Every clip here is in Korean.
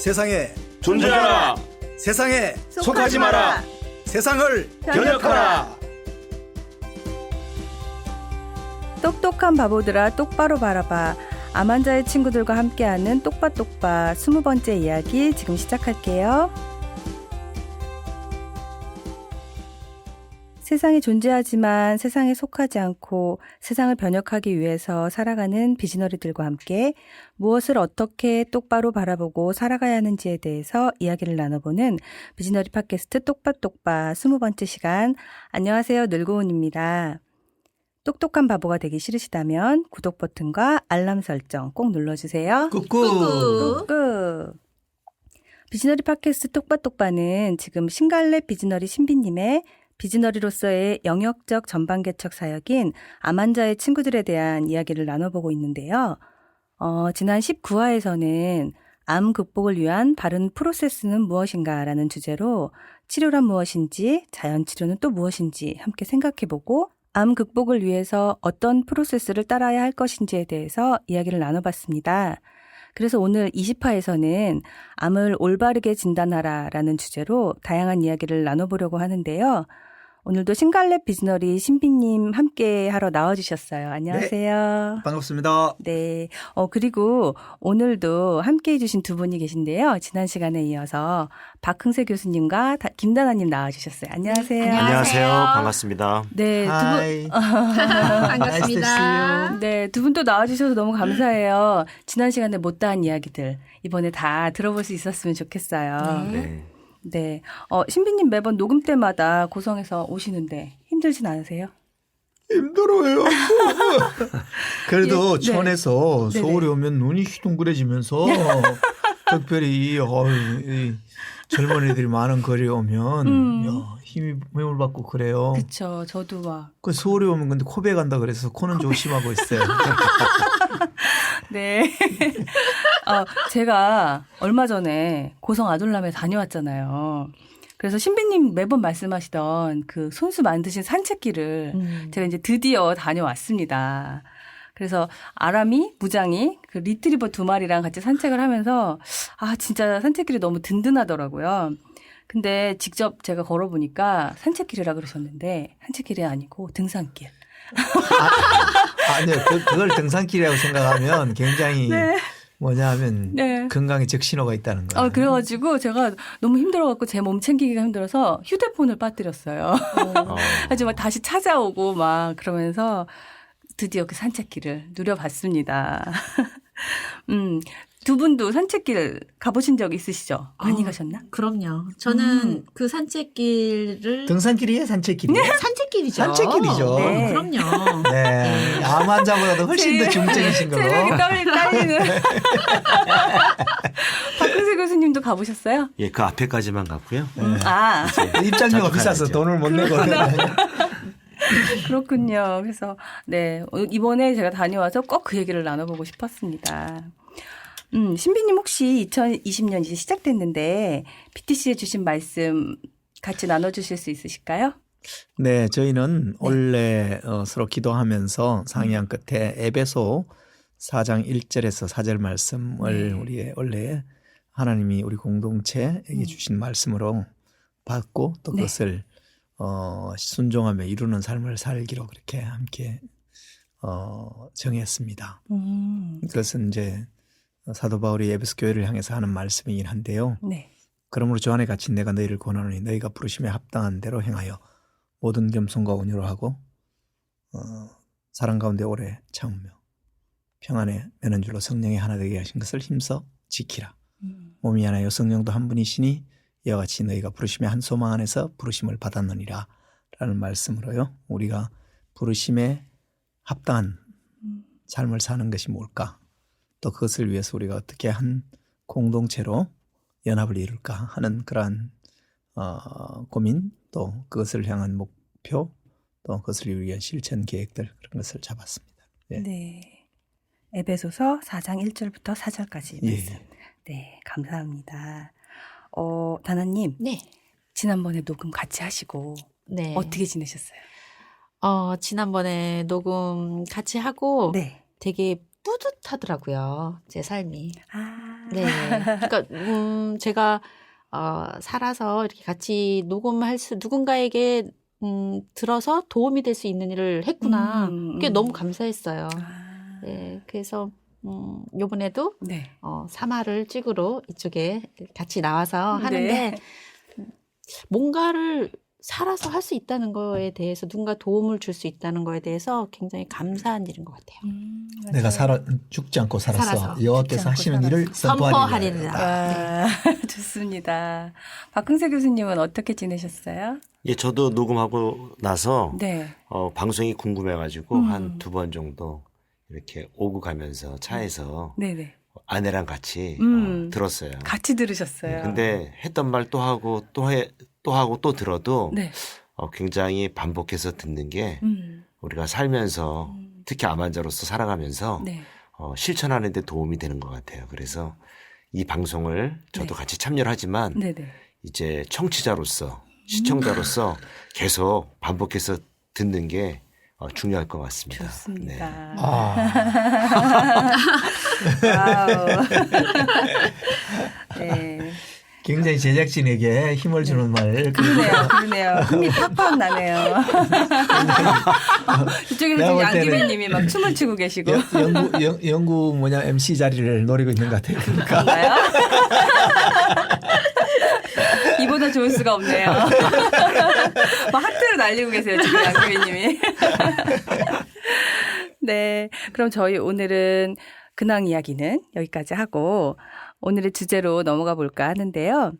세상에 존재하라. 세상에 속하지 마라. 세상을 변혁하라. 똑똑한 바보들아 똑바로 바라봐. 암환자의 친구들과 함께하는 똑바똑바 20번째 이야기 지금 시작할게요. 세상에 존재하지만 세상에 속하지 않고 세상을 변혁하기 위해서 살아가는 비즈너리들과 함께 무엇을 어떻게 똑바로 바라보고 살아가야 하는지에 대해서 이야기를 나눠보는 비즈너리 팟캐스트 똑바똑바 20번째 시간. 안녕하세요. 늙어온입니다. 똑똑한 바보가 되기 싫으시다면 구독 버튼과 알람 설정 꼭 눌러주세요. 꾹꾹. 꾹꾹. 비즈너리 팟캐스트 똑바똑바는 지금 신갈래 비즈너리 신비님의 비즈너리로서의 영역적 전반개척 사역인 암환자의 친구들에 대한 이야기를 나눠보고 있는데요. 지난 19화에서는 암 극복을 위한 바른 프로세스는 무엇인가라는 주제로 치료란 무엇인지, 자연치료는 또 무엇인지 함께 생각해보고 암 극복을 위해서 어떤 프로세스를 따라야 할 것인지에 대해서 이야기를 나눠봤습니다. 그래서 오늘 20화에서는 암을 올바르게 진단하라라는 주제로 다양한 이야기를 나눠보려고 하는데요. 오늘도 신갈래 비즈너리 신비님 함께 하러 나와주셨어요. 안녕하세요. 네, 반갑습니다. 네. 그리고 오늘도 함께 해주신 두 분이 계신데요. 지난 시간에 이어서 박흥세 교수님과 김다나님 나와주셨어요. 안녕하세요. 안녕하세요. 반갑습니다. 네. 하이. 반갑습니다. 네, 두 분 또 나와주셔서 너무 감사해요. 지난 시간에 못다한 이야기들 이번에 다 들어볼 수 있었으면 좋겠어요. 네. 네. 신비님 매번 녹음 때마다 고성에서 오시는데 힘들진 않으세요? 힘들어요. 그래도 예, 네. 천에서 네네. 서울에 오면 눈이 휘둥그레지면서 특별히 이 젊은이들이 많은 거리에 오면 야, 힘을 받고 그래요. 그쵸. 저도 막. 그 서울에 오면 근데 코베 간다 그래서 코는 조심하고 있어요. 네. 제가 얼마 전에 고성 아돌람에 다녀왔잖아요. 그래서 신비님 매번 말씀하시던 그 손수 만드신 산책길을 제가 이제 드디어 다녀왔습니다. 그래서 아람이, 무장이, 그 리트리버 2마리랑 같이 산책을 하면서 진짜 산책길이 너무 든든하더라고요. 근데 직접 제가 걸어보니까 산책길이라 그러셨는데 산책길이 아니고 등산길. 아니요. 그걸 등산길이라고 생각하면 굉장히 네. 뭐냐 하면 네. 건강에 적신호가 있다는 거예요. 그래가지고 제가 너무 힘들어갖고 제 몸 챙기기가 힘들어서 휴대폰을 빠뜨렸어요. 하지만 다시 찾아오고 막 그러면서 드디어 그 산책길을 누려봤습니다. 두 분도 산책길 가보신 적 있으시죠? 많이 가셨나? 그럼요. 저는 그 산책길을 등산길이에요, 산책길이에요? 산책길이죠. 산책길이죠. 네. 그럼요. 네, 암 환자보다도 훨씬 더 중증이신 거고. 체력이 딸리는. 박근세 교수님도 가보셨어요? 예, 그 앞에까지만 갔고요. 입장료가 자주 비싸서 가야죠. 돈을 못 내고. 그렇군요. 그래서 네 이번에 제가 다녀와서 꼭 그 얘기를 나눠보고 싶었습니다. 신비님 혹시 2020년 이제 시작됐는데 PTC에 주신 말씀 같이 나눠주실 수 있으실까요? 네, 저희는 원래 서로 기도하면서 상의한 끝에 에베소 4장 1절에서 4절 말씀을 우리의 원래 하나님이 우리 공동체에게 주신 말씀으로 받고 또 그것을 순종하며 이루는 삶을 살기로 그렇게 함께 정했습니다. 그것은 이제 사도 바울이 에베소 교회를 향해서 하는 말씀이긴 한데요. 네. 그러므로 주 안에 갇힌 내가 너희를 권하노니 너희가 부르심에 합당한 대로 행하여 모든 겸손과 온유로 하고 사랑 가운데 오래 참으며 평안에 매는 줄로 성령이 하나 되게 하신 것을 힘써 지키라. 몸이 하나요 성령도 한 분이시니 이와 같이 너희가 부르심의 한 소망 안에서 부르심을 받았느니라 라는 말씀으로요. 우리가 부르심에 합당한 삶을 사는 것이 뭘까? 또 그것을 위해서 우리가 어떻게 한 공동체로 연합을 이룰까 하는 그러한 고민 또 그것을 향한 목표 또 그것을 이루기 위한 실천 계획들 그런 것을 잡았습니다. 네. 네. 에베소서 4장 1절부터 4절까지 예. 말씀. 네, 감사합니다. 다나님. 네. 지난번에 녹음 같이 하시고 네. 어떻게 지내셨어요? 지난번에 녹음 같이 하고 네. 되게 뿌듯하더라고요. 제 삶이. 아. 네. 그러니까 제가 살아서 이렇게 같이 누군가에게 들어서 도움이 될 수 있는 일을 했구나. 그게 너무 감사했어요. 아. 네. 그래서 요번에도 네. 사마를 찍으러 이쪽에 같이 나와서 하는데 네. 뭔가를 살아서 할 수 있다는 거에 대해서 누군가 도움을 줄 수 있다는 거에 대해서 굉장히 감사한 일인 것 같아요. 내가 죽지 않고 살았어. 살아서. 여호와께서 죽지 않고 하시는 일을 선포하리라. 선포하리라. 와, 좋습니다. 박흥세 교수님은 어떻게 지내셨어요? 예, 저도 녹음하고 나서 네. 방송이 궁금해가지고 한 2번 정도 이렇게 오고 가면서 차에서 네네. 아내랑 같이 들었어요. 같이 들으셨어요. 근데 했던 말 또 하고 또 하고 또 들어도 네. 굉장히 반복해서 듣는 게 우리가 살면서 특히 암 환자로서 살아가면서 네. 실천하는 데 도움이 되는 것 같아요. 그래서 이 방송을 저도 네. 같이 참여를 하지만 네네. 이제 청취자로서 시청자로서 계속 반복해서 듣는 게 중요할 것 같습니다. 좋습니다. 네. 와우. 네. 굉장히 제작진에게 힘을 주는 말. 그러네요. 힘이 팍팍 나네요. 이쪽에서 내가 지금 볼 때는 양기배님이 막 춤을 추고 계시고. 영구 MC 자리를 노리고 있는 것 같아요. 그러니까. 그런가요? 이보다 좋을 수가 없네요. 막 하트를 날리고 계세요, 지금 양기배님이. 네. 그럼 저희 오늘은 근황 이야기는 여기까지 하고 오늘의 주제로 넘어가 볼까 하는데요.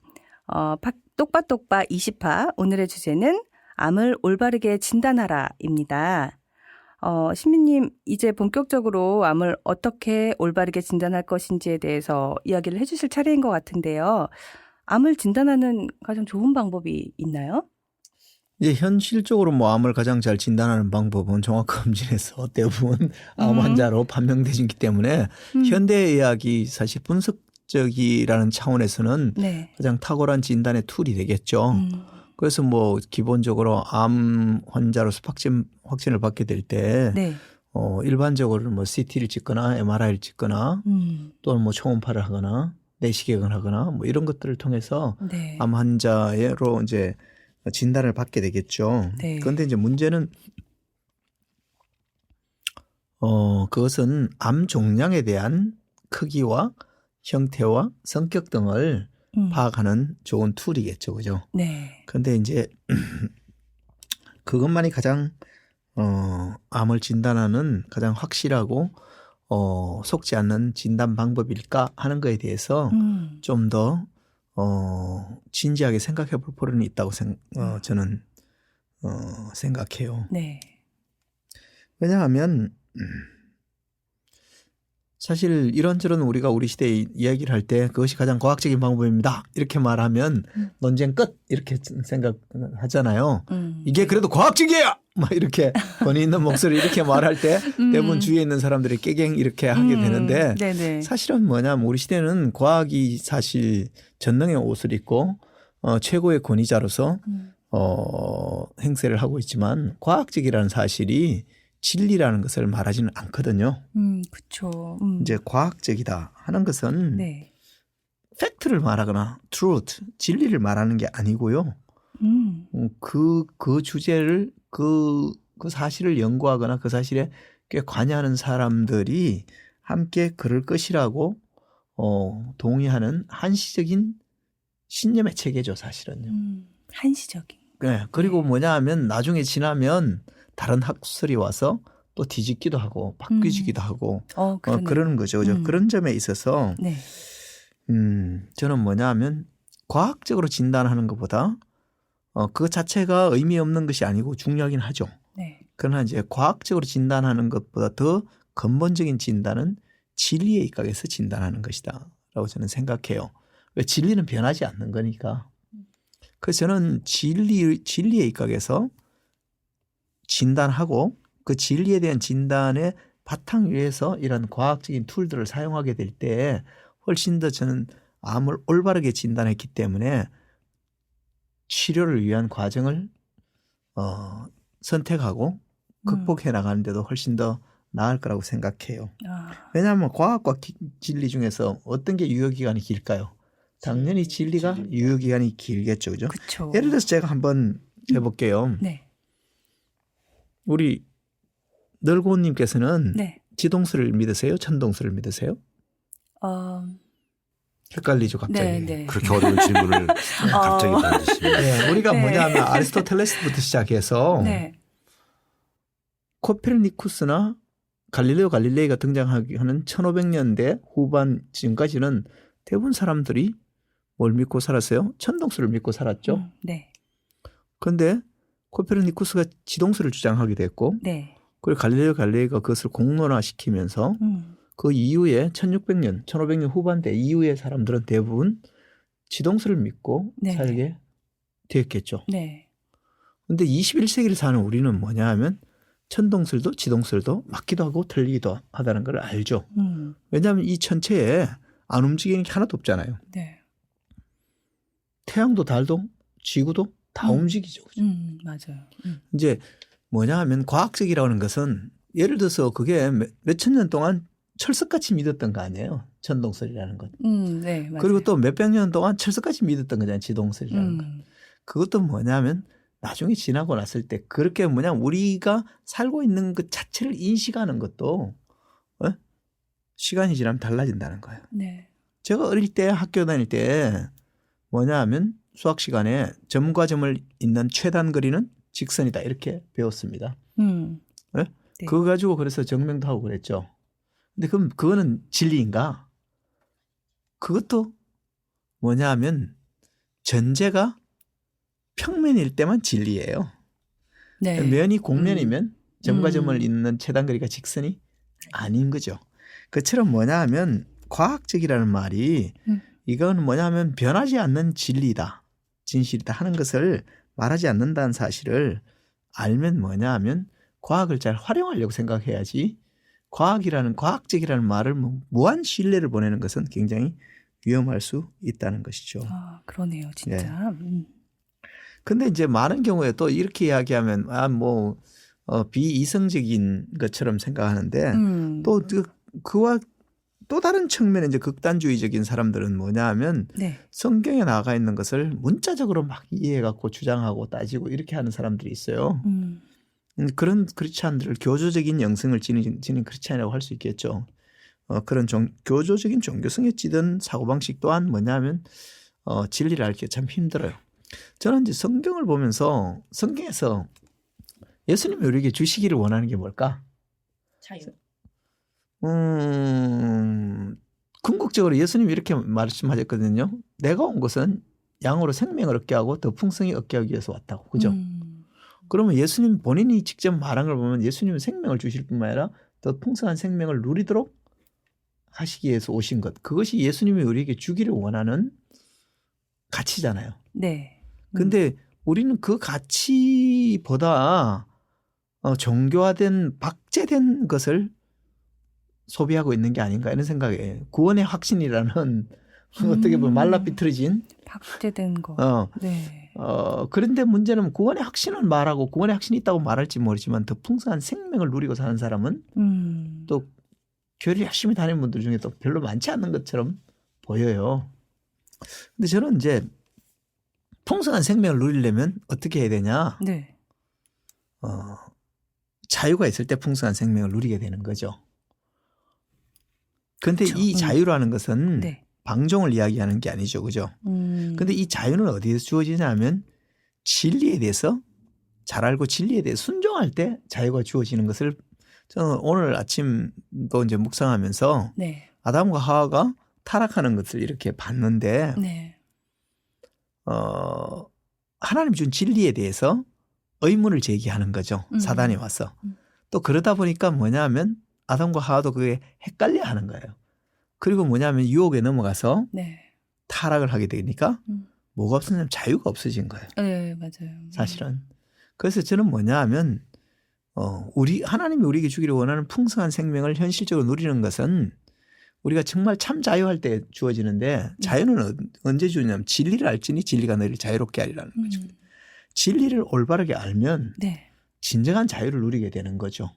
똑바똑바 20화 오늘의 주제는 암을 올바르게 진단하라입니다. 신민님 이제 본격적으로 암을 어떻게 올바르게 진단할 것인지에 대해서 이야기를 해주실 차례인 것 같은데요. 암을 진단하는 가장 좋은 방법이 있나요? 이제 현실적으로 뭐 암을 가장 잘 진단하는 방법은 종합검진에서 대부분 암 환자로 판명되기 때문에 현대의학이 사실 분석적이라는 차원에서는 네. 가장 탁월한 진단의 툴이 되겠죠. 그래서 뭐 기본적으로 암 환자로서 확진을 받게 될 때 네. 일반적으로 뭐 CT를 찍거나 MRI를 찍거나 또는 뭐 초음파를 하거나 내시경을 하거나 뭐 이런 것들을 통해서 네. 암 환자로 이제 진단을 받게 되겠죠. 네. 그런데 이제 문제는 그것은 암 종양에 대한 크기와 형태와 성격 등을 파악하는 좋은 툴이겠죠. 그죠? 네. 그런데 이제 그것만이 가장 암을 진단하는 가장 확실하고 속지 않는 진단 방법일까 하는 거에 대해서 좀 더 진지하게 생각해 볼 필요는 있다고 저는 생각해요. 네. 왜냐하면 사실 이런저런 우리가 우리 시대에 이야기를 할 때 그것이 가장 과학적인 방법입니다. 이렇게 말하면 논쟁 끝 이렇게 생각하잖아요. 이게 그래도 과학적이에요. 막 이렇게 권위 있는 목소리 이렇게 말할 때 대부분 주위에 있는 사람들이 깨갱 이렇게 하게 되는데 네네. 사실은 뭐냐면 우리 시대는 과학이 사실 전능의 옷을 입고 최고의 권위자로서 행세를 하고 있지만 과학적이라는 사실이 진리라는 것을 말하지는 않거든요. 그렇죠. 이제 과학적이다 하는 것은 네. 팩트를 말하거나 truth, 진리를 말하는 게 아니고요. 그 주제를 그 사실을 연구하거나 그 사실에 꽤 관여하는 사람들이 함께 그럴 것이라고 동의하는 한시적인 신념의 체계죠, 사실은요. 한시적인. 네, 그리고 뭐냐 하면 나중에 지나면 다른 학술이 와서 또 뒤집기도 하고 바뀌기도 하고 그러는 거죠. 그런 점에 있어서 네. 저는 뭐냐 하면 과학적으로 진단하는 것보다 그 자체가 의미 없는 것이 아니고 중요하긴 하죠. 네. 그러나 이제 과학적으로 진단하는 것보다 더 근본적인 진단은 진리의 입각에서 진단하는 것이다 라고 저는 생각해요. 왜 진리는 변하지 않는 거니까. 그래서 저는 진리의 입각에서 진단하고 그 진리에 대한 진단의 바탕 위에서 이런 과학적인 툴들을 사용하게 될 때 훨씬 더 저는 암을 올바르게 진단했기 때문에 치료를 위한 과정을 선택하고 극복해 나가는 데도 훨씬 더 나을 거라고 생각해요. 아, 왜냐하면 과학과 진리 중에서 어떤 게 유효기간이 길까요? 당연히 진리가 유효기간이 길겠죠. 그죠? 그렇죠. 예를 들어서 제가 한번 해볼게요. 네. 우리 널고님께서는 네. 지동설을 믿으세요? 천동설을 믿으세요? 헷갈리죠 갑자기. 네, 네. 그렇게 어려운 질문을 갑자기 던지시면. 네, 우리가 네. 뭐냐면 아리스토텔레스부터 시작해서 네. 코페르니쿠스나 갈릴레오 갈릴레이가 등장하는 1500년대 후반 지금까지는 대부분 사람들이 뭘 믿고 살았어요? 천동설을 믿고 살았죠. 네. 그런데 코페르니쿠스가 지동설을 주장하게 됐고 네. 그리고 갈릴레오 갈릴레이가 그것을 공론화시키면서 그 이후에 1600년, 1500년 후반대 이후의 사람들은 대부분 지동설을 믿고 네. 살게 되었겠죠. 네. 그런데 21세기를 사는 우리는 뭐냐 하면 천동설도 지동설도 맞기도 하고 틀리기도 하다는 걸 알죠. 왜냐하면 이 천체에 안 움직이는 게 하나도 없잖아요. 네. 태양도 달도 지구도 다 움직이죠. 그죠? 맞아요. 이제 뭐냐 하면 과학적이라는 것은 예를 들어서 그게 몇천 년 동안 철석같이 믿었던 거 아니에요. 천동설이라는 것. 네. 맞아요. 그리고 또 몇백 년 동안 철석같이 믿었던 거잖아요. 지동설이라는 것. 그것도 뭐냐면 나중에 지나고 났을 때 그렇게 우리가 살고 있는 것 자체를 인식하는 것도 시간이 지나면 달라진다는 거예요. 네. 제가 어릴 때 학교 다닐 때 뭐냐 하면 수학 시간에 점과 점을 잇는 최단 거리는 직선이다 이렇게 배웠습니다. 네? 네. 그거 가지고 그래서 증명도 하고 그랬죠. 근데 그럼 그거는 진리인가? 그것도 뭐냐 하면 전제가 평면일 때만 진리예요. 네. 면이 곡면이면 점과 점을 잇는 최단 거리가 직선이 아닌 거죠. 그처럼 뭐냐 하면 과학적이라는 말이 이건 뭐냐 하면 변하지 않는 진리다. 진실이다 하는 것을 말하지 않는다는 사실을 알면 뭐냐 하면 과학을 잘 활용하려고 생각해야지 과학적이라는 말을 무한 신뢰를 보내는 것은 굉장히 위험할 수 있다는 것이죠. 아, 그러네요. 진짜. 근데 이제 많은 경우에 또 이렇게 이야기하면 비이성적인 것처럼 생각하는데 또 그와 또 다른 측면에 이제 극단주의적인 사람들은 뭐냐 하면 네. 성경에 나가 있는 것을 문자적으로 막 이해해 갖고 주장하고 따지고 이렇게 하는 사람들이 있어요. 그런 크리스찬들을 교조적인 영성을 지닌 크리스찬이라고 할 수 있겠죠. 그런 교조적인 종교성에 찌든 사고방식 또한 뭐냐면 진리를 알기 참 힘들어요. 저는 이제 성경을 보면서 성경에서 예수님이 우리에게 주시기를 원하는 게 뭘까? 자유. 궁극적으로 예수님이 이렇게 말씀하셨거든요. 내가 온 것은 양으로 생명을 얻게 하고 더 풍성히 얻게 하기 위해서 왔다고. 그죠? 그러면 예수님 본인이 직접 말한 걸 보면 예수님은 생명을 주실 뿐만 아니라 더 풍성한 생명을 누리도록 하시기 위해서 오신 것. 그것이 예수님이 우리에게 주기를 원하는 가치잖아요. 네. 근데 우리는 그 가치보다 종교화된 박제된 것을 소비하고 있는 게 아닌가 이런 생각에 구원의 확신이라는 어떻게 보면 말라비틀어진 박제된 거. 네. 그런데 문제는 구원의 확신을 말하고 구원의 확신이 있다고 말할지 모르지만 더 풍성한 생명을 누리고 사는 사람은 또 교회를 열심히 다니는 분들 중에 또 별로 많지 않는 것처럼 보여요. 근데 저는 이제 풍성한 생명을 누리려면 어떻게 해야 되냐? 네. 자유가 있을 때 풍성한 생명을 누리게 되는 거죠. 그런데 그렇죠. 이 자유라는 것은 네. 방종을 이야기하는 게 아니죠. 그죠? 그런데 이 자유는 어디에서 주어지냐면 진리에 대해서 잘 알고 진리에 대해 순종할 때 자유가 주어지는 것을 저는 오늘 아침도 이제 묵상하면서 네. 아담과 하와가 타락하는 것을 이렇게 봤는데 네. 하나님 준 진리에 대해서 의문을 제기하는 거죠. 사단이 와서. 또 그러다 보니까 뭐냐면 아담과 하와도 그게 헷갈려 하는 거예요. 그리고 뭐냐면 유혹에 넘어가서 네. 타락을 하게 되니까 뭐가 없어지냐면 자유가 없어진 거예요. 네, 맞아요. 사실은. 그래서 저는 뭐냐 하면 하나님이 우리에게 주기를 원하는 풍성한 생명을 현실적으로 누리는 것은 우리가 정말 참 자유할 때 주어지는데 자유는 언제 주냐면 진리를 알지니 진리가 너희를 자유롭게 하리라는 거죠. 진리를 올바르게 알면 네. 진정한 자유를 누리게 되는 거죠.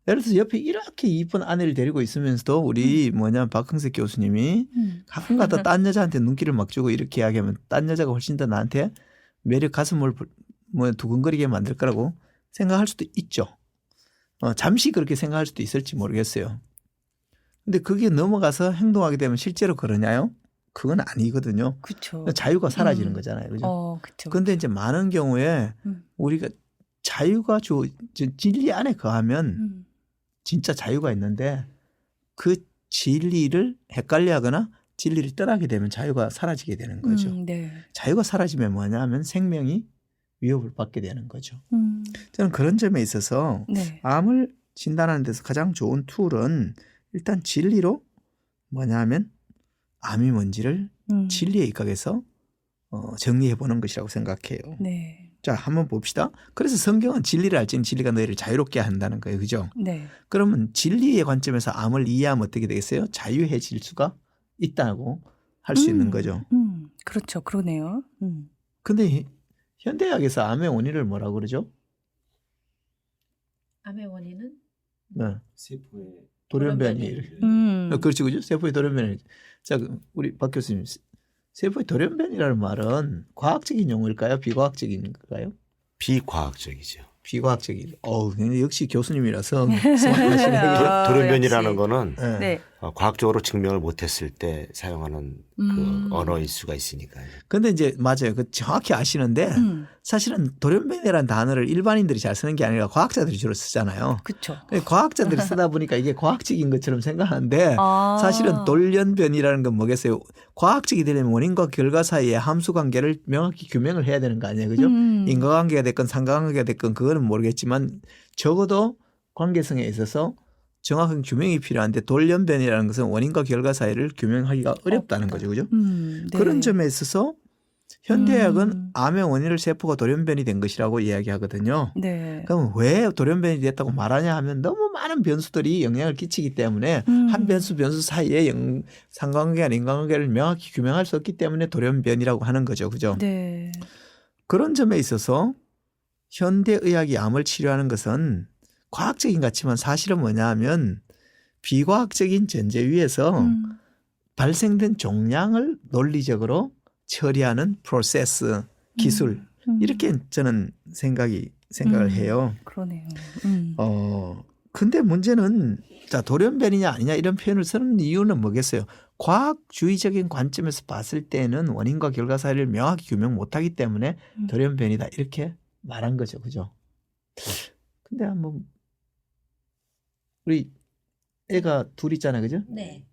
예를 들어서 옆에 이렇게 이쁜 아내를 데리고 있으면서도 우리 박흥석 교수님이 가끔가다 딴 여자한테 눈길을 막 주고 이렇게 이야기하면 딴 여자가 훨씬 더 나한테 매력 가슴을 두근거리게 만들 거라고 생각할 수도 있죠. 잠시 그렇게 생각할 수도 있을지 모르겠어요. 근데 그게 넘어가서 행동하게 되면 실제로 그러냐요? 그건 아니거든요. 그렇죠. 자유가 사라지는 거잖아요. 그죠? 그렇죠. 근데 이제 많은 경우에 우리가 자유가 진리 안에 거하면 진짜 자유가 있는데 그 진리를 헷갈려하거나 진리를 떠나게 되면 자유가 사라지게 되는 거죠. 네. 자유가 사라지면 뭐냐 하면 생명이 위협을 받게 되는 거죠. 저는 그런 점에 있어서 네. 암을 진단하는 데서 가장 좋은 툴은 일단 진리로 뭐냐 하면 암이 뭔지를 진리에 입각해서 정리해 보는 것이라고 생각해요. 네. 자, 한번 봅시다. 그래서 성경은 진리를 알지니 진리가 너희를 자유롭게 한다는 거예요. 그죠? 네. 그러면 진리의 관점에서 암을 이해하면 어떻게 되겠어요? 자유해질 수가 있다고 할 수 있는 거죠. 그렇죠. 그러네요. 근데 현대의학에서 암의 원인을 뭐라고 그러죠? 암의 원인은 네. 세포의 돌연변이. 그렇죠. 그죠? 세포의 돌연변이. 자, 우리 박 교수님. 세포의 돌연변이라는 말은 과학적인 용어일까요? 비과학적인가요? 비과학적이죠. 비과학적인. 역시 교수님이라서 스마트하시네요. 돌연변이라는 역시. 거는 네. 네. 과학적으로 증명을 못했을 때 사용하는 그 언어일 수가 있으니까요. 근데 이제 맞아요. 그 정확히 아시는데 사실은 돌연변이라는 단어를 일반인들이 잘 쓰는 게 아니라 과학자들이 주로 쓰잖아요. 그렇죠. 과학자들이 쓰다 보니까 이게 과학적인 것처럼 생각하는데 사실은 돌연변이라는 건 뭐겠어요? 과학적이 되려면 원인과 결과 사이의 함수 관계를 명확히 규명을 해야 되는 거 아니에요. 그죠? 인과관계가 됐건 상관관계가 됐건 그거는 모르겠지만 적어도 관계성에 있어서 정확한 규명이 필요한데 돌연변이라는 것은 원인과 결과 사이를 규명하기가 어렵다는 거죠. 그죠? 네. 그런 점에 있어서 현대의학은 암의 원인을 세포가 돌연변이 된 것이라고 이야기하거든요. 네. 그럼 왜 돌연변이 됐다고 말하냐 하면 너무 많은 변수들이 영향을 끼치기 때문에 한 변수 사이에 상관관계나 인과관계를 명확히 규명할 수 없기 때문에 돌연변이라고 하는 거죠. 그죠? 네. 그런 점에 있어서 현대의학이 암을 치료하는 것은 과학적인 것 같지만 사실은 뭐냐 하면 비과학적인 전제 위에서 발생된 종양을 논리적으로 처리하는 프로세스, 기술 이렇게 저는 생각을 해요. 그러네요. 근데 문제는 자 돌연변이냐 아니냐 이런 표현을 쓰는 이유는 뭐겠어요? 과학주의적인 관점에서 봤을 때는 원인과 결과 사이를 명확히 규명 못하기 때문에 돌연변이다 이렇게 말한 거죠. 그죠? 근데 한번 우리 애가 둘 있잖아요. 그죠? 네.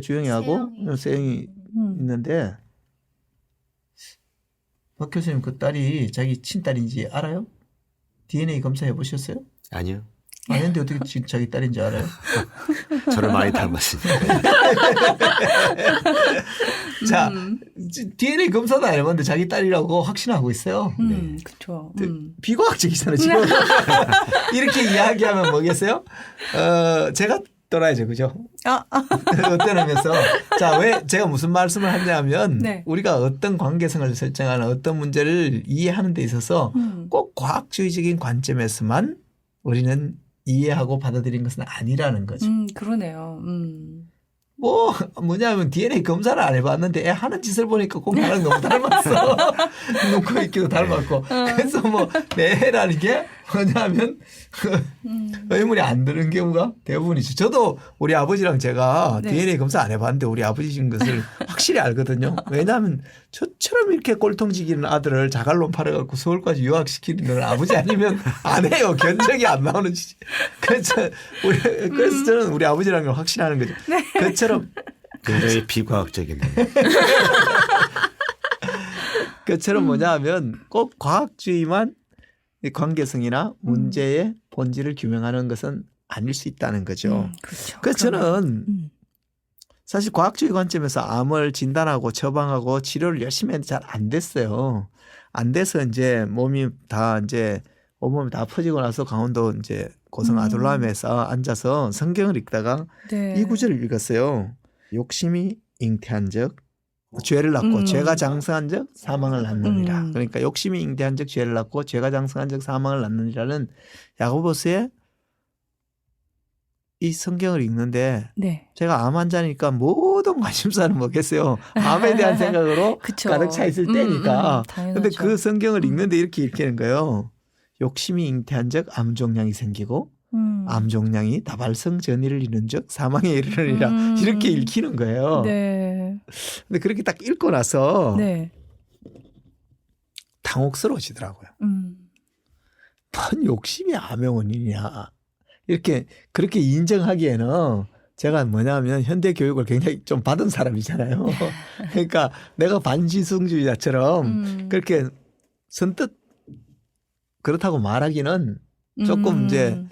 주영이하고 세영이 있는데 박 교수님 그 딸이 자기 친딸인지 알아요? DNA 검사해 보셨어요? 아니요. 아닌데 어떻게 지금 자기 딸인지 알아요? 저를 많이 닮았으니까. 자, DNA 검사도 안 해봤는데 자기 딸이라고 확신하고 있어요. 그렇죠. 비과학적이잖아요, 지금. 이렇게 이야기하면 뭐겠어요? 제가 떠나야죠, 그죠? 떠나면서. 자, 왜 제가 무슨 말씀을 하냐면 네. 우리가 어떤 관계성을 설정하는 어떤 문제를 이해하는 데 있어서 꼭 과학주의적인 관점에서만 우리는 이해하고 받아들인 것은 아니라는 거죠. 그러네요. 뭐냐면 DNA 검사를 안 해봤는데 애 하는 짓을 보니까 꼭 나랑 너무 닮았어. 눈코 있기도 닮았고. 그래서 내 애라는 게 뭐냐면 의문이 안 드는 경우가 대부분이죠. 저도 우리 아버지랑 제가 네. DNA 검사 안 해봤는데 우리 아버지신 것을 확실히 알거든요. 왜냐하면 저처럼 이렇게 꼴통지기는 아들을 자갈로 팔아갖고 서울까지 유학시키는 아버지 아니면 안 해요. 견적이 안 나오는 짓이. 그래서 저는 우리 아버지라는 걸 확신하는 거죠. 네. 그처럼 굉장히 비과학적이네요. 그처럼 뭐냐 하면 꼭 과학주의만 이 관계성이나 문제의 본질을 규명하는 것은 아닐 수 있다는 거죠. 그렇죠. 그래서 저는 사실 과학주의 관점에서 암을 진단하고 처방하고 치료를 열심히 했는데 잘 안 됐어요. 안 돼서 이제 몸이 다 이제 온몸이 다 퍼지고 나서 강원도 이제 고성 아둘람에서 앉아서 성경을 읽다가 네. 이 구절을 읽었어요. 욕심이 잉태한 적 죄를 낳고 죄가 장성한 적 사망을 낳느니라. 음. 그러니까 욕심이 잉태한 적 죄를 낳고 죄가 장성한 적 사망을 낳느니라는 야고보서의 이 성경을 읽는데 네. 제가 암 환자니까 모든 관심사는 뭐겠어요. 암에 대한 생각으로 그쵸. 가득 차 있을 때니까. 당연하죠. 근데 그 성경을 읽는데 이렇게 읽히는 거예요. 욕심이 잉태한 적 암종양이 생기고 암종양이 다발성 전이를 이룬 적 사망에 이르느니라. 이렇게 읽히는 거예요. 네. 근데 그렇게 딱 읽고 나서 네. 당혹스러워지더라고요. 뭔 욕심이 암의 원인이냐. 이렇게 그렇게 인정하기에는 제가 뭐냐면 현대 교육을 굉장히 좀 받은 사람이잖아요. 그러니까 내가 반지성주의자처럼 그렇게 선뜻 그렇다고 말하기는 조금 이제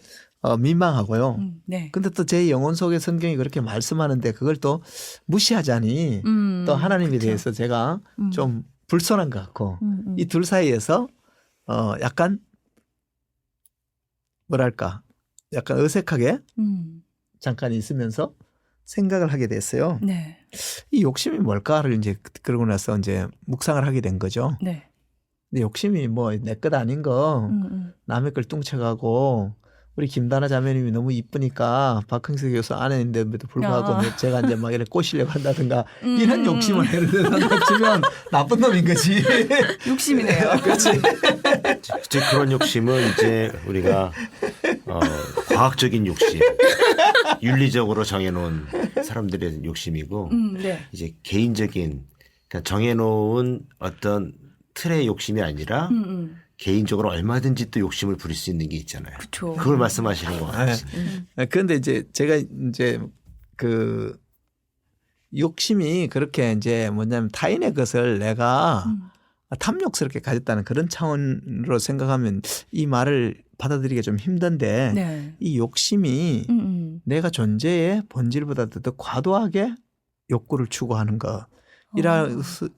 민망하고요. 네. 근데 또 제 영혼 속의 성경이 그렇게 말씀하는데 그걸 또 무시하자니 또 하나님에 그쵸. 대해서 제가 좀 불손한 것 같고 이 둘 사이에서 약간 뭐랄까 약간 어색하게 잠깐 있으면서 생각을 하게 됐어요. 네. 이 욕심이 뭘까를 이제 그러고 나서 이제 묵상을 하게 된 거죠. 네. 근데 욕심이 뭐 내 것 아닌 거 남의 걸 뚱쳐가고 우리 김다나 자매님이 너무 이쁘니까 박흥석 교수 아내인데도 불구하고 제가 이제 막 이렇게 꼬시려고 한다든가 이런 욕심을 예를 들어서 놓치면 나쁜 놈인 거지. 욕심이네요. 그렇지. 이제 그런 욕심은 이제 우리가 과학적인 욕심, 윤리적으로 정해놓은 사람들의 욕심이고 네. 이제 개인적인 그러니까 정해놓은 어떤 틀의 욕심이 아니라 개인적으로 얼마든지 또 욕심을 부릴 수 있는 게 있잖아요. 그쵸. 그걸 말씀하시는 것 같아요. 그런데 이제 제가 이제 그 욕심이 그렇게 이제 뭐냐면 타인의 것을 내가 탐욕스럽게 가졌다는 그런 차원으로 생각하면 이 말을 받아들이기가 좀 힘든데 네. 이 욕심이 내가 존재의 본질보다도 더 과도하게 욕구를 추구하는 것.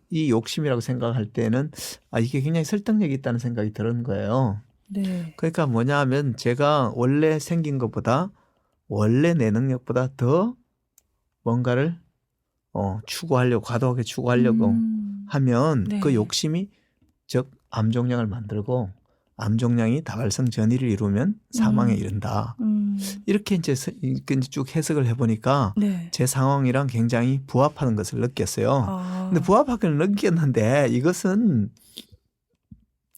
이 욕심이라고 생각할 때는 이게 굉장히 설득력이 있다는 생각이 드는 거예요. 네. 그러니까 뭐냐 하면 제가 원래 생긴 것보다 원래 내 능력보다 더 뭔가를 추구하려고 과도하게 추구하려고 하면 네. 그 욕심이 즉 암종양을 만들고 암종양이 다발성 전이를 이루면 사망에 이른다. 이렇게 이제 쭉 해석을 해보니까 네. 제 상황이랑 굉장히 부합하는 것을 느꼈어요. 근데 부합하기는 느꼈는데 이것은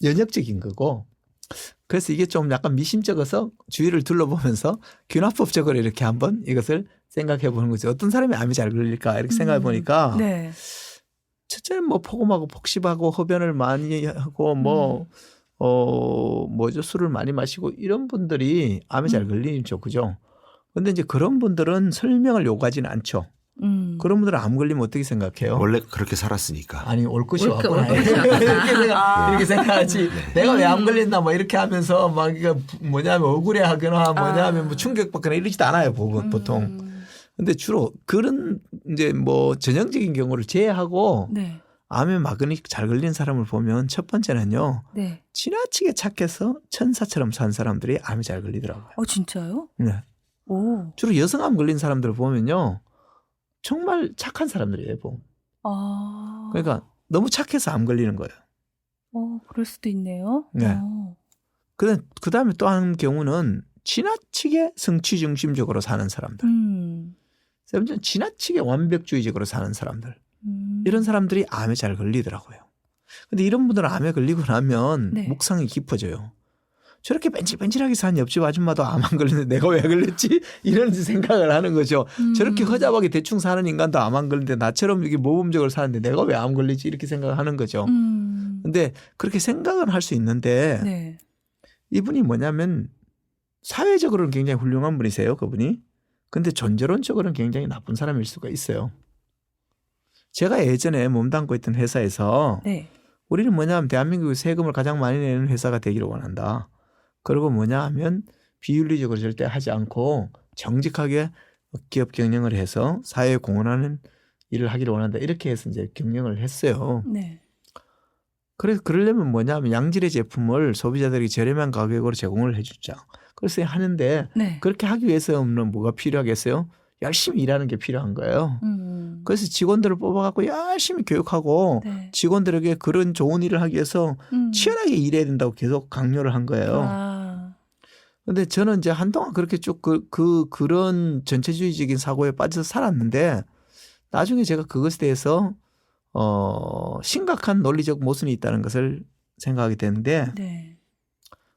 연역적인 거고 그래서 이게 좀 약간 미심쩍어서 주위를 둘러보면서 균화법적으로 이렇게 한번 이것을 생각해 보는 거죠. 어떤 사람이 암이 잘 걸릴까 이렇게 생각해 보니까 네. 첫째는 뭐 포금하고 폭식하고 흡연을 많이 하고 뭐죠 술을 많이 마시고 이런 분들이 암에 잘 걸리죠, 그죠? 그런데 이제 그런 분들은 설명을 요구하지는 않죠. 그런 분들은 암 걸리면 어떻게 생각해요? 원래 그렇게 살았으니까. 아니 올 것이 올 왔구나 것이 이렇게 생각하지. 내가 왜 암 걸린다 뭐 이렇게 하면서 막 이거 뭐냐면 억울해하거나 뭐냐면 뭐 충격받거나 이러지도 않아요, 보통. 근데 주로 그런 이제 뭐 전형적인 경우를 제외하고 네. 암에 막연히 잘 걸린 사람을 보면 첫 번째는요. 네. 지나치게 착해서 천사처럼 산 사람들이 암에 잘 걸리더라고요. 진짜요? 네. 오. 주로 여성암 걸린 사람들을 보면요. 정말 착한 사람들이에요. 보면. 그러니까 너무 착해서 암 걸리는 거예요. 그럴 수도 있네요. 네. 그다음에 또 한 경우는 지나치게 성취 중심적으로 사는 사람들. 세 번째는 지나치게 완벽주의적으로 사는 사람들. 이런 사람들이 암에 잘 걸리더라고요. 근데 이런 분들은 암에 걸리고 나면 네. 묵상이 깊어져요. 저렇게 뺀질뺀질하게 산 옆집 아줌마도 암 안 걸리는데 내가 왜 걸렸지? 이런 생각을 하는 거죠. 저렇게 허접하게 대충 사는 인간도 암 안 걸리는데 나처럼 이게 모범적으로 사는데 내가 왜 암 걸리지? 이렇게 생각을 하는 거죠. 근데 그렇게 생각은 할 수 있는데 네. 이분이 뭐냐면 사회적으로는 굉장히 훌륭한 분이세요. 그분이. 근데 존재론적으로는 굉장히 나쁜 사람일 수가 있어요. 제가 예전에 몸담고 있던 회사에서 네. 우리는 뭐냐 하면 대한민국에 세금을 가장 많이 내는 회사가 되기를 원한다. 그리고 뭐냐 하면 비윤리적으로 절대 하지 않고 정직하게 기업 경영을 해서 사회에 공헌하는 일을 하기를 원한다. 이렇게 해서 이제 경영을 했어요. 네. 그래서 그러려면 뭐냐 하면 양질의 제품을 소비자들에게 저렴한 가격으로 제공을 해주자. 그래서 하는데 네. 그렇게 하기 위해서는 뭐가 필요하겠어요? 열심히 일하는 게 필요한 거예요. 그래서 직원들을 뽑아갖고 열심히 교육하고 네. 직원들에게 그런 좋은 일을 하기 위해서 치열하게 일해야 된다고 계속 강요를 한 거예요. 아. 근데 저는 이제 한동안 그렇게 쭉 그런 전체주의적인 사고에 빠져서 살았는데 나중에 제가 그것에 대해서 심각한 논리적 모순이 있다는 것을 생각하게 되는데 네.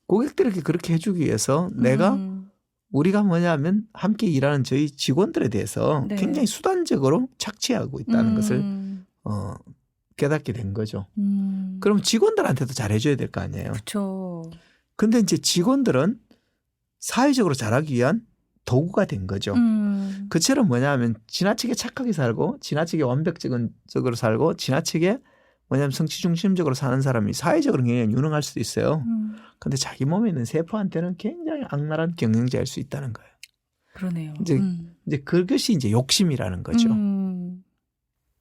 고객들에게 그렇게 해주기 위해서 내가 우리가 뭐냐면 함께 일하는 저희 직원들에 대해서 네. 굉장히 수단적으로 착취하고 있다는 것을 깨닫게 된 거죠. 그럼 직원들한테도 잘해줘야 될 거 아니에요. 그렇죠. 근데 이제 직원들은 사회적으로 잘하기 위한 도구가 된 거죠. 그처럼 뭐냐면 지나치게 착하게 살고 지나치게 완벽적으로 살고 지나치게 뭐냐면 성취 중심적으로 사는 사람이 사회적으로 굉장히 유능할 수도 있어요. 근데 자기 몸에 있는 세포한테는 굉장히 악랄한 경영자일 수 있다는 거예요. 그러네요. 이제 그것이 이제 욕심이라는 거죠.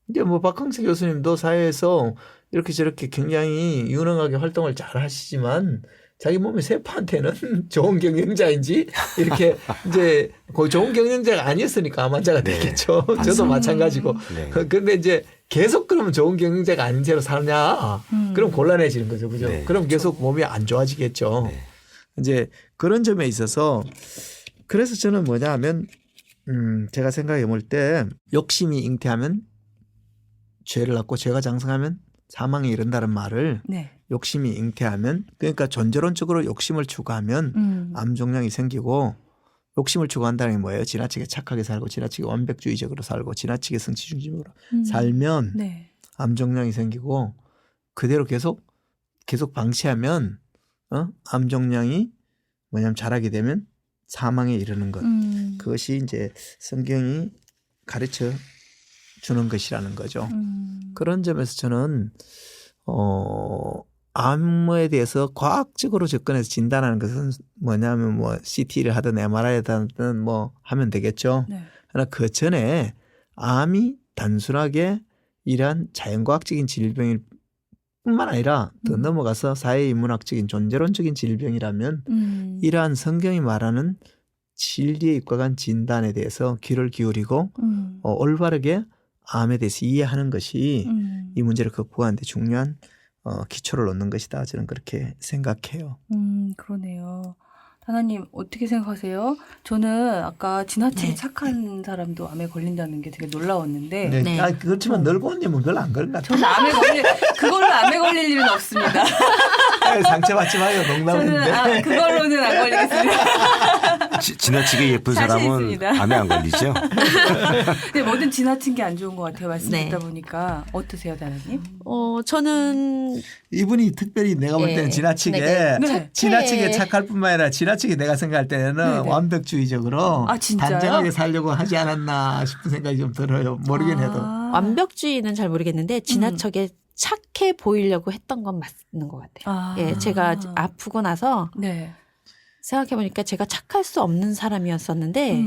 이제 뭐 박항서 교수님도 사회에서 이렇게 저렇게 굉장히 유능하게 활동을 잘 하시지만 자기 몸의 세포한테는 좋은 경영자인지 이렇게 이제 거의 좋은 경영자가 아니었으니까 암환자가 네. 됐겠죠. 저도 마찬가지고. 네. 근데 이제 계속 그러면 좋은 경영자가 아닌 채로 사느냐. 그럼 곤란해지는 거죠. 그죠? 네. 그럼 계속 몸이 안 좋아지겠죠. 네. 이제 그런 점에 있어서 그래서 저는 뭐냐 하면 제가 생각해 볼 때 욕심이 잉태하면 죄를 낳고 죄가 장성하면 사망에 이른다는 말을 네. 욕심이 잉태하면 그러니까 전제론적으로 욕심을 추구하면 암종양이 생기고 욕심을 추구한다는 게 뭐예요? 지나치게 착하게 살고 지나치게 완벽주의적으로 살고 지나치게 성취 중심으로 살면 네. 암종양이 생기고 그대로 계속 방치하면 암종양이 뭐냐면 자라게 되면 사망에 이르는 것. 그것이 이제 성경이 가르쳐 주는 것이라는 거죠. 그런 점에서 저는 암에 대해서 과학적으로 접근해서 진단하는 것은 뭐냐면 뭐 CT를 하든 MRI를 하든 뭐 하면 되겠죠. 네. 그러나 그 전에 암이 단순하게 이러한 자연과학적인 질병일 뿐만 아니라 더 넘어가서 사회인문학적인 존재론적인 질병이라면 이러한 성경이 말하는 진리에 입각한 진단에 대해서 귀를 기울이고 올바르게 암에 대해서 이해하는 것이 이 문제를 극복하는 데 중요한 기초를 놓는 것이다. 저는 그렇게 생각해요. 그러네요. 하나님 어떻게 생각하세요? 저는 아까 지나치게 착한 사람도 암에 걸린다는 게 되게 놀라웠는데 네. 네. 그렇지만 늙어온님은 별로 안 그런 것 같아요. 저는 그걸로 암에 걸릴 일은 없습니다. 상처받지 마요. 농담인데. 저는 그걸로는 안 걸리겠습니다. 지나치게 예쁜 자신 사람은 있습니다. 암에 안 걸리죠? 근데 뭐든 지나친 게 안 좋은 것 같아요. 말씀 네. 듣다 보니까 어떠세요, 다나님? 저는 이분이 특별히 내가 볼 때는 네. 지나치게 네. 지나치게 착할 뿐만 아니라 지나치게 내가 생각할 때는 네, 네. 완벽주의적으로 아, 진짜요? 단정하게 살려고 하지 않았나 싶은 생각이 좀 들어요. 모르긴 해도. 완벽주의는 잘 모르겠는데 지나치게 착해 보이려고 했던 건 맞는 것 같아요. 예, 제가 아프고 나서 네. 생각해보니까 제가 착할 수 없는 사람이었었는데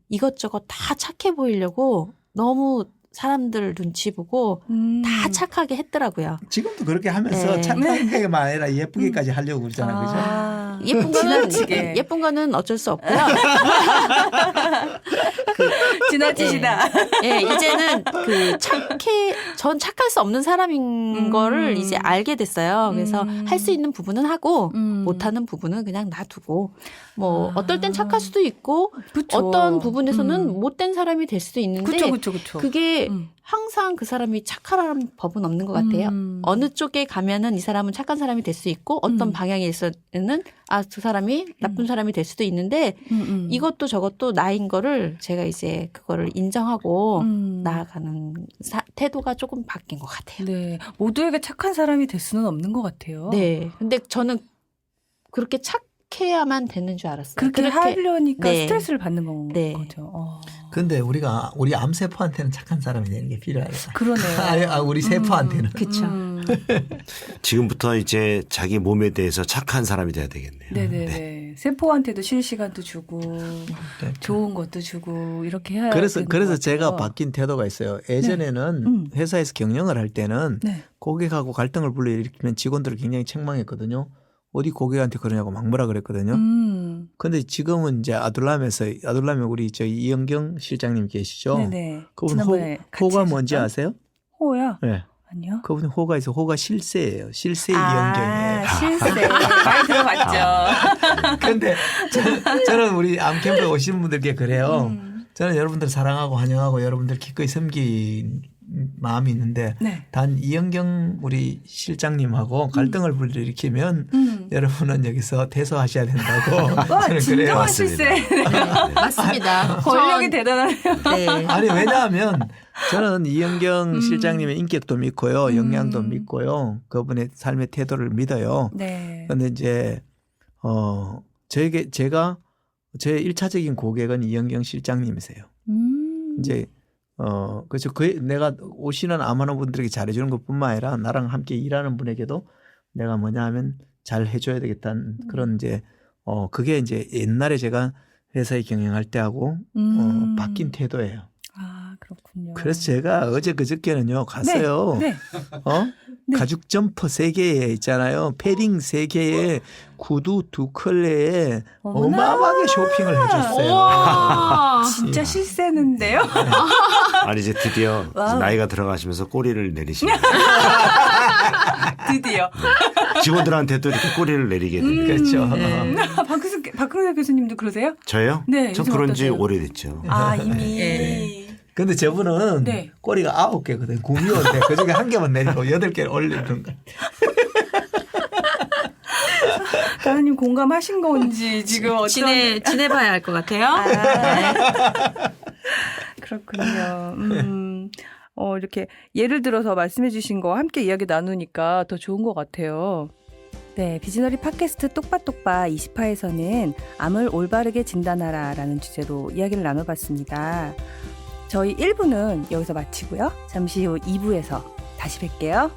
이것저것 다 착해 보이려고 너무 사람들 눈치 보고 다 착하게 했더라고요. 지금도 그렇게 하면서 네. 착한 게만 아니라 예쁘게까지 하려고 그러잖아요. 그죠? 지나치게. 예쁜 거는 어쩔 수 없고요. 지나치시다. 예, 이제는 전 착할 수 없는 사람인 거를 이제 알게 됐어요. 그래서 할 수 있는 부분은 하고 못하는 부분은 그냥 놔두고 뭐 어떨 땐 착할 수도 있고 그쵸. 어떤 부분에서는 못된 사람이 될 수도 있는데 그쵸. 그게 항상 그 사람이 착하라는 법은 없는 것 같아요. 어느 쪽에 가면은 이 사람은 착한 사람이 될 수 있고 어떤 방향에 있어서는 그 사람이 나쁜 사람이 될 수도 있는데 이것도 저것도 나인 거를 제가 이제 그거를 인정하고 나아가는 태도가 조금 바뀐 것 같아요. 네. 모두에게 착한 사람이 될 수는 없는 것 같아요. 네. 근데 저는 그렇게 착해야만 되는 줄 알았어요. 그렇게 하려니까 네. 스트레스를 받는 건 네. 거죠. 근데 우리 암세포한테는 착한 사람이 되는 게 필요하다. 그러네요. 우리 세포한테는. 그렇죠. 지금부터 이제 자기 몸에 대해서 착한 사람이 돼야 되겠네요. 네네네. 네. 세포한테도 쉴 시간도 주고 좋은 것도 주고 이렇게 해야 그래서 되는 것 제가 같아요. 바뀐 태도가 있어요. 예전에는 회사에서 경영을 할 때는 네. 고객하고 갈등을 불러일으키면 직원들을 굉장히 책망했거든요. 어디 고객한테 그러냐고 막 뭐라 그랬거든요. 근데 지금은 이제 아둘람에 우리 저 이영경 실장님 계시죠? 네네. 그분 지난번에 같이 호가 뭔지 하셨던? 아세요? 호요? 네. 아니요. 그분이 호가 있어. 호가 실세예요. 실세 이영경이에요. 실세. 많이 들어봤죠. 근데 저는 우리 암캠프에 오시는 분들께 그래요. 음. 저는 여러분들 사랑하고 환영하고 여러분들 기꺼이 섬긴 마음이 있는데 네. 단 이영경 우리 실장님하고 갈등을 불일으키면 여러분은 여기서 퇴소하셔야 된다고 와, 저는 그래요. 진정한 실세. 네, 맞습니다. 권력이 대단하네요. 네. 아니 왜냐하면 저는 이영경 실장님의 인격도 믿고요. 역량도 믿고요. 그분의 삶의 태도를 믿어요. 네. 그런데 이제 제가 제 1차적인 고객은 이영경 실장님이세요. 이제 그래서 내가 오시는 아마는 분들에게 잘해주는 것뿐만 아니라 나랑 함께 일하는 분에게도 내가 뭐냐 하면 잘 해줘야 되겠다는 그런 이제 그게 이제 옛날에 제가 회사에 경영할 때 하고 바뀐 태도예요. 아, 그렇군요. 그래서 제가 어제 그저께는요 갔어요. 네. 네. 가죽 점퍼 3개에 있잖아요. 패딩 3개에 구두 2컬레에 어마어마하게 쇼핑을 해줬어요. 진짜 실세는데요? 아니 이제 드디어 와우. 나이가 들어가시면서 꼬리를 내리십니다. 드디어. 직원들한테도 이렇게 꼬리를 내리게 됩니다. 그렇죠. 박근혜 교수님도 그러세요? 저요? 네, 전 요즘 그런 지 어떠세요? 오래됐죠. 아, 이미. 네. 근데 저분은 네. 꼬리가 9개거든. 구미호인데 그중에 1개만 내리고 8개를 올리는 거야. 가은님 공감하신 건지 지금 어떤 지내봐야 할 것 같아요. 그렇군요. 이렇게 예를 들어서 말씀해 주신 거 함께 이야기 나누니까 더 좋은 것 같아요. 네, 비즈너리 팟캐스트 똑바똑바 20화에서는 암을 올바르게 진단하라라는 주제로 이야기를 나눠봤습니다. 저희 1부는 여기서 마치고요. 잠시 후 2부에서 다시 뵐게요.